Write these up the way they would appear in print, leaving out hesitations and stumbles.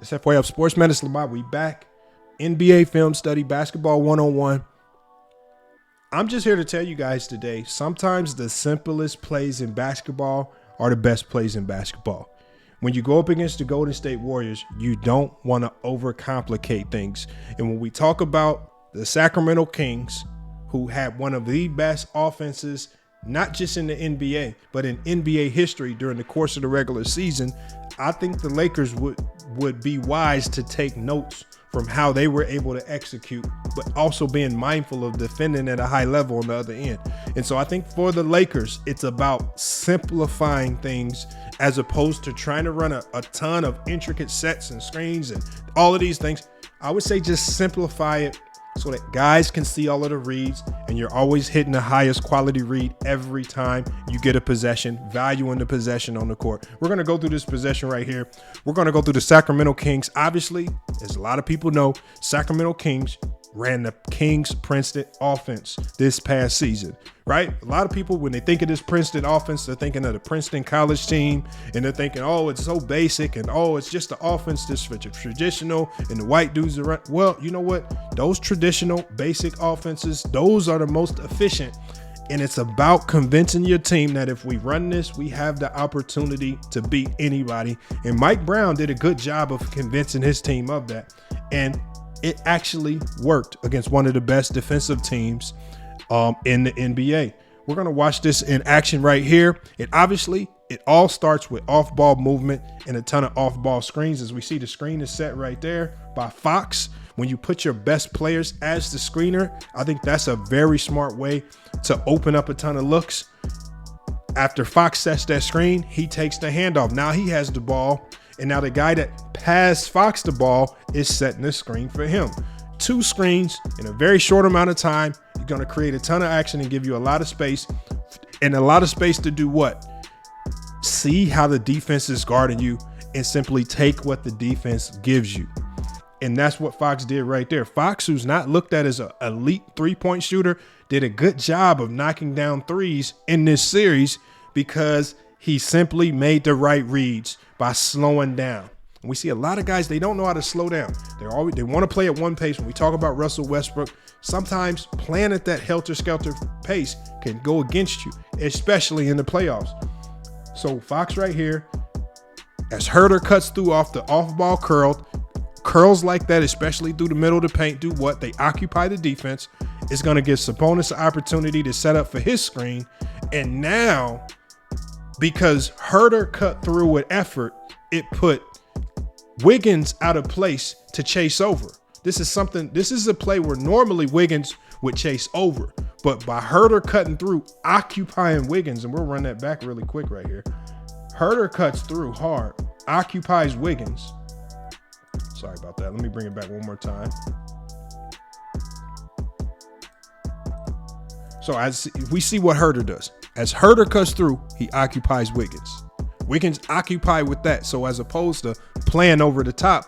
It's halfway up Sports Medicine Lamar. We back. NBA film study, basketball 101. I'm just here to tell you guys today, sometimes the simplest plays in basketball are the best plays in basketball. When you go up against the Golden State Warriors, you don't want to overcomplicate things. And when we talk about the Sacramento Kings, who had one of the best offenses, not just in the NBA, but in NBA history during the course of the regular season, I think the Lakers would be wise to take notes from how they were able to execute, but also being mindful of defending at a high level on the other end. And so I think for the Lakers, it's about simplifying things as opposed to trying to run a ton of intricate sets and screens and all of these things. I would say just simplify it so that guys can see all of the reads, and you're always hitting the highest quality read every time you get a possession, valuing the possession on the court. We're going to go through this possession right here. We're going to go through the Sacramento Kings. Obviously, as a lot of people know, Sacramento Kings ran the Kings-Princeton offense this past season, right? A lot of people, when they think of this Princeton offense, they're thinking of the Princeton college team, and they're thinking, oh, it's so basic, and oh, it's just the offense that's traditional, and the white dudes are run. Well, you know what? Those traditional, basic offenses, those are the most efficient, and it's about convincing your team that if we run this, we have the opportunity to beat anybody, and Mike Brown did a good job of convincing his team of that, and it actually worked against one of the best defensive teams in the NBA. We're going to watch this in action right here. And obviously, it all starts with off-ball movement and a ton of off-ball screens. As we see, the screen is set right there by Fox. When you put your best players as the screener, I think that's a very smart way to open up a ton of looks. After Fox sets that screen, he takes the handoff. Now he has the ball. And now the guy that passed Fox the ball is setting the screen for him. 2 screens in a very short amount of time. You're going to create a ton of action and give you a lot of space. And a lot of space to do what? See how the defense is guarding you and simply take what the defense gives you. And that's what Fox did right there. Fox, who's not looked at as an elite three-point shooter, did a good job of knocking down threes in this series because he simply made the right reads by slowing down. And we see a lot of guys, they don't know how to slow down. They want to play at one pace. When we talk about Russell Westbrook, sometimes playing at that helter-skelter pace can go against you, especially in the playoffs. So Fox right here, as Herter cuts through off the off-ball curls like that, especially through the middle of the paint, do what? They occupy the defense. It's going to give Sabonis an opportunity to set up for his screen. And now, because Herter cut through with effort, it put Wiggins out of place to chase over. This is a play where normally Wiggins would chase over, but by Herter cutting through, occupying Wiggins, and we'll run that back really quick right here. Herter cuts through hard, occupies Wiggins. Sorry about that. Let me bring it back one more time. So as we see what Herter does. As Herter cuts through, he occupies Wiggins. Wiggins occupied with that. So as opposed to playing over the top,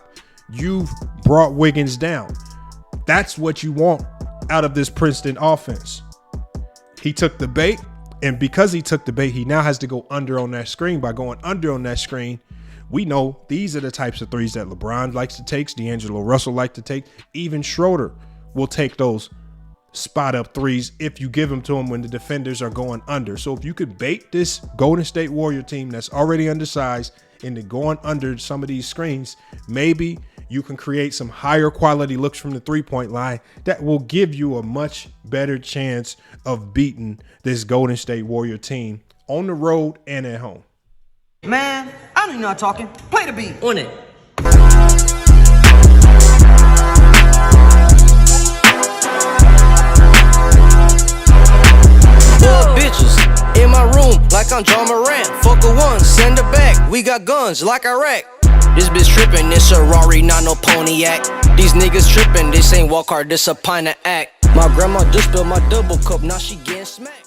you've brought Wiggins down. That's what you want out of this Princeton offense. He took the bait, and because he took the bait, he now has to go under on that screen. By going under on that screen, we know these are the types of threes that LeBron likes to take, D'Angelo Russell likes to take, even Schroeder will take those spot up threes if you give them to him when the defenders are going under. So if you could bait this Golden State Warrior team that's already undersized into going under some of these screens, maybe you can create some higher quality looks from the 3-point line that will give you a much better chance of beating this Golden State Warrior team on the road and at home. Man, I know you're not talking. Play the beat. On it. Bitches in my room like I'm John Morant. Fuck a one, send her back. We got guns like Iraq. This bitch trippin', it's a Rari, not no Pontiac. These niggas trippin', this ain't walk hard, this a pint of act. My grandma just spilled my double cup, now she getting smacked.